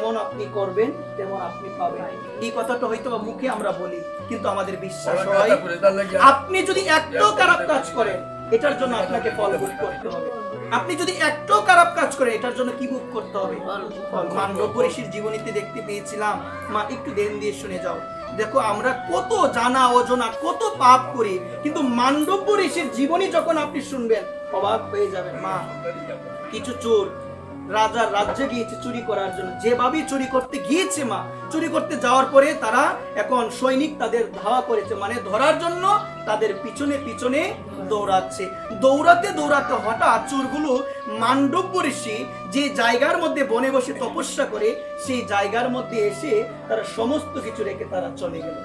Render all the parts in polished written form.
যেমন আপনি করবেন তেমন আপনি পাবেন। এই কথাটা হয়তো মুখে আমরা বলি, কিন্তু আমাদের বিশ্বাস হয় আপনি যদি একটু খারাপ কাজ করেন এটার জন্য আপনাকে ফল ভোগ করতে হবে। আপনি যদি একটু খারাপ কাজ করেন এটার জন্য কি ভোগ করতে হবে? মান্ডব্য ঋষির জীবনীতে দেখতে পেয়েছিলাম, মা একটু ধ্যান দিয়ে শুনে যাও। দেখো আমরা কত জানা অজানা কত পাপ করি, কিন্তু মান্ডব্য ঋষির জীবনী যখন আপনি শুনবেন অবাক হয়ে যাবেন। মা, কিছু চোর রাজার রাজ্যে গিয়েছে চুরি করার জন্য, যেভাবে চুরি করতে গিয়েছে, মা চুরি করতে যাওয়ার পরে তারা এখন সৈনিক তাদের ধাওয়া করেছে, মানে ধরার জন্য তাদের পিছনে পিছনে দৌড়াচ্ছে। দৌড়াতে দৌড়াতে হঠাৎ চোরগুলো মান্ডব্য ঋষি যে জায়গার মধ্যে বনে বসে তপস্যা করে সেই জায়গার মধ্যে এসে তারা সমস্ত কিছু রেখে তারা চলে গেল।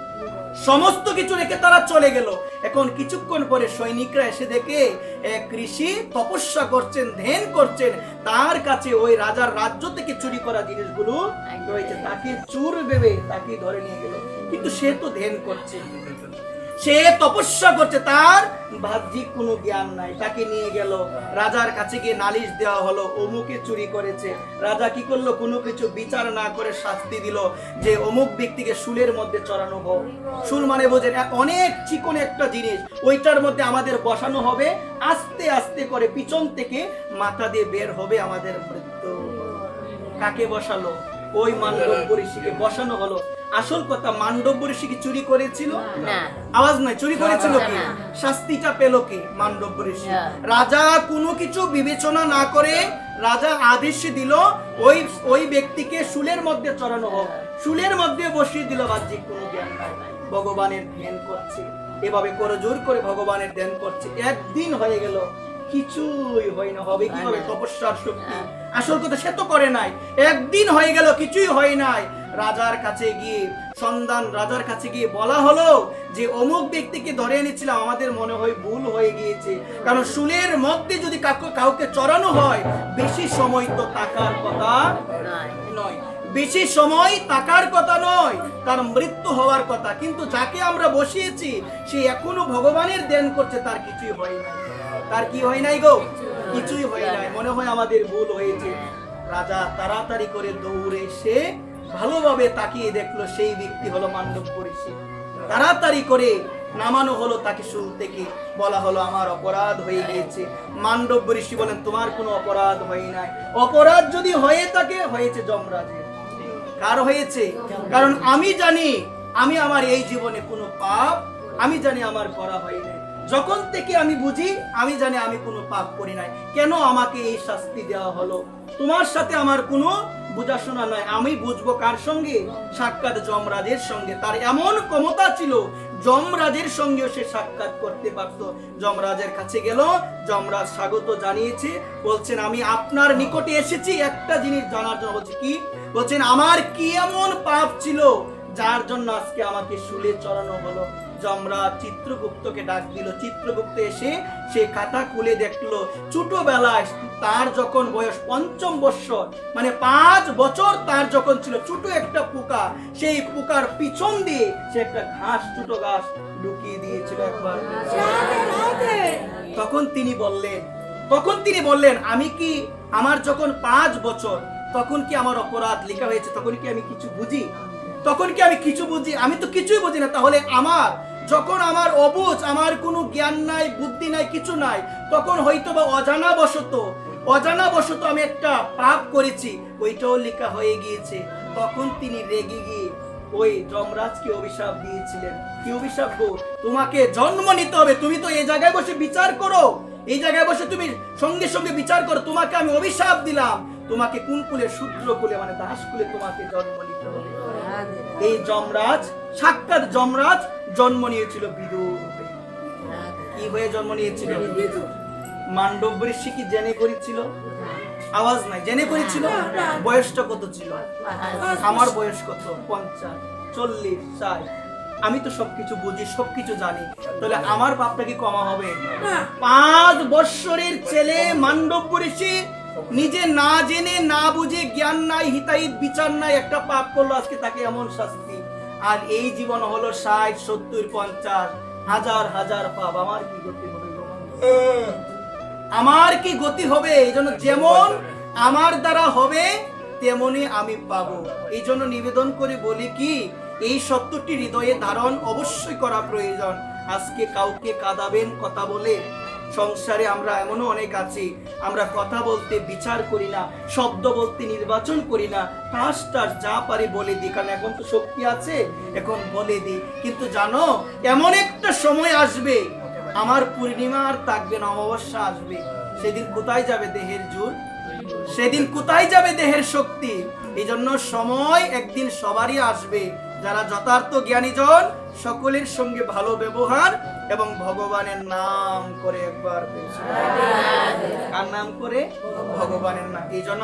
সমস্ত কিছু রেখে তারা চলে গেল। এখন কিছুক্ষণ পরে সৈনিকরা এসে দেখে এক ঋষি তপস্যা করছেন, ধ্যান করছেন, তার কাছে ওই রাজার রাজ্য থেকে চুরি করা জিনিসগুলো রয়েছে। তাকে চোর ভেবে তাকে ধরে নিয়ে গেল, কিন্তু সে তো ধ্যান করছে, সে তপস্যা করছে, তার বাহ্যিক কোনো জ্ঞান নাই। তাকে নিয়ে গেল রাজার কাছে, গিয়ে নালিশ দেওয়া হলো অমুকে চুরি করেছে। রাজা কি করলো? কোনো কিছু বিচার না করে শাস্তি দিল যে অমুক ব্যক্তিকে শুলের মধ্যে চড়ানো হোক। শুল মানে বোঝেন অনেক চিকন একটা জিনিস, ওইটার মধ্যে আমাদের বসানো হবে, আস্তে আস্তে করে পিছন থেকে মাথা দিয়ে বের হবে আমাদের মৃত্যু। কাকে বসালো? ওই মান্ডব্য ঋষিকে বসানো হলো। আসল কথা, মান্ডব্য ঋষি কি চুরি করেছিল? আওয়াজ নাই, চুরি করেছিল কি? শাস্তিটা পেল কি? মান্ডব্য ঋষি। রাজা কোনো কিছু বিবেচনা না করে রাজা আদেশ দিল ওই ব্যক্তিকে শুলের মধ্যে চড়ানো হোক। শুলের মধ্যে বসিয়ে দিল, বাহ্যিক কোনো জ্ঞান নাই, ভগবানের ধ্যান করছে, এভাবে করে জোর করে ভগবানের ধ্যান করছে। একদিন হয়ে গেল, কিছুই হয় না। হবে কি হবে? তপস্যার শক্তি। আসল কথা, সে তো করে নাই। একদিন হয়ে গেল, কিছুই হয় নাই। রাজার কাছে গিয়ে রাজার কাছে গিয়ে বলা হলো যে অমুক ব্যক্তিকে ধরে এনেছিলাম, আমাদের মনে হয় ভুল হয়ে গিয়েছে, কারণ শুলের মধ্যে যদি কাউকে চড়ানো হয় বেশি সময় তো থাকার কথা নয়, বেশি সময় থাকার কথা নয়, তার মৃত্যু হওয়ার কথা। কিন্তু যাকে আমরা বসিয়েছি সে এখনো ভগবানের ধ্যান করছে, তার কিছুই হয় না। তার কি হয় নাই গো? কিছুই হয় নাই। মনে হয় আমাদের ভুল হয়েছে। রাজা তাড়াতাড়ি করে দৌড়ে এসে ভালোভাবে তাকিয়ে দেখলো সেই ব্যক্তি হলো মান্ডব্য ঋষি। তাড়াতাড়ি করে নামানো হলো তাকে, শুল থেকে বলা হলো আমার অপরাধ হয়ে গিয়েছে। মান্ডব্য ঋষি বলেন তোমার কোনো অপরাধ হয় নাই। অপরাধ যদি হয়ে থাকে হয়েছে যমরাজের। কার হয়েছে? কারণ আমি জানি আমি আমার এই জীবনে কোনো পাপ আমি জানি আমার করা হয় নাই। যখন থেকে আমি বুঝি আমি জানি আমি কোনো পাপ করি নাই, কেন আমাকে এই শাস্তি দেওয়া হলো? তোমার সাথে আমার কোনো বুঝাশোনা নয়। আমি বুঝবো কার সঙ্গে? সাক্ষাৎ যমরাজের সঙ্গে। তার এমন ক্ষমতা ছিল, যমরাজের সঙ্গেও সে সাক্ষাৎ করতে পারত। যমরাজের কাছে গেল, যমরাজ স্বাগত জানিয়েছে, বলছেন আমি আপনার নিকটে এসেছি একটা জিনিস জানার জন্য। বলছে কি? বলছেন আমার কি এমন পাপ ছিল যার জন্য আজকে আমাকে শুলে চড়ানো হলো? যমরাজ চিত্রগুপ্তকে ডাক দিল। চিত্রগুপ্ত এসে সে খাতা খুলে দেখলো ছোটবেলায় তার যখন বয়স ৫ম বৎসর, মানে ৫ বছর তার যখন ছিল, ছোট একটা পোকা, সেই পোকার পিছন দিয়ে সে একটা ছোট ঘাস ঢুকিয়ে দিয়েছিল একবার। তখন তিনি বললেন আমি কি আমার যখন ৫ বছর তখন কি আমার অপরাধ লেখা হয়েছে? তখন কি আমি কিছু বুঝি? আমি তো কিছুই বুঝি না। তাহলে যখন আমার অবুঝ, আমার কোনো জ্ঞান নাই, বুদ্ধি নাই, কিছু নাই, তখন হয়তো বা অজানা বশত আমি একটা পাপ করেছি, ওইটাও লেখা হয়ে গিয়েছে। তখন তিনি রেগে গিয়ে ওই যমরাজকে অভিশাপ দিয়েছিলেন। কি অভিশাপ গো? তোমাকে জন্ম নিতে হবে, তুমি তো এই জায়গায় বসে বিচার করো, এই জায়গায় বসে তুমি সঙ্গে সঙ্গে বিচার করো, তোমাকে আমি অভিশাপ দিলাম, তোমাকে কোন কুলে? শূদ্র কুলে, মানে দাস কুলে তোমাকে জন্ম নিতে হবে। এই যমরাজ, সাক্ষাৎ যমরাজ জন্ম নিয়েছিল বিদুর রূপে। কি হয়ে জন্ম নিয়েছিল? মান্ডব্য ঋষি কি জেনে করেছিল? আওয়াজ নাই, জেনে করেছিল? বয়সটা কত ছিল? আমার বয়স কত? ৫০, ৪০, ৬০। আমি তো সবকিছু বুঝি, সবকিছু জানি, তাহলে আমার পাপটা কি কমা হবে? ৫ বৎসরের ছেলে মান্ডব্য ঋষি নিজে না জেনে না বুঝে, জ্ঞান নাই, হিতাহিত বিচার নাই, একটা পাপ করলো, আজকে তাকে এমন শাস্তি। আর এই জীবন হলো ৬০, ৭০, ৫০, হাজার হাজার পাপ। আমার কি গতি হবে? আমার কি গতি হবে? এই জন্য যেমন আমার দ্বারা হবে তেমনি আমি পাবো। এই জন্য নিবেদন করে বলি কি, এই সত্যটি হৃদয়ে ধারণ অবশ্যই করা প্রয়োজন। আজকে কাউকে কাঁদাবেন কথা বলে? সংসারে আমরা এমনও অনেক আছি, আমরা কথা বলতে বিচার করি না, শব্দ বলতে নির্বাচন করি না, ঠাস ঠাস যা পারি বলে দিই, কারণ এখন তো শক্তি আছে, এখন বলে দিই। কিন্তু জানো, এমন একটা সময় আসবে, আমার পূর্ণিমা আর থাকবে না, অমাবস্যা আসবে। সেদিন কোথায় যাবে দেহের জোর? সেদিন কোথায় যাবে দেহের শক্তি? এই জন্য সময় একদিন সবারই আসবে। যারা যথার্থ জ্ঞানীজন, সকলের সঙ্গে ভালো ব্যবহার এবং ভগবানের নাম করে একবার, কার নাম করে? ভগবানের নাম। এই জন্য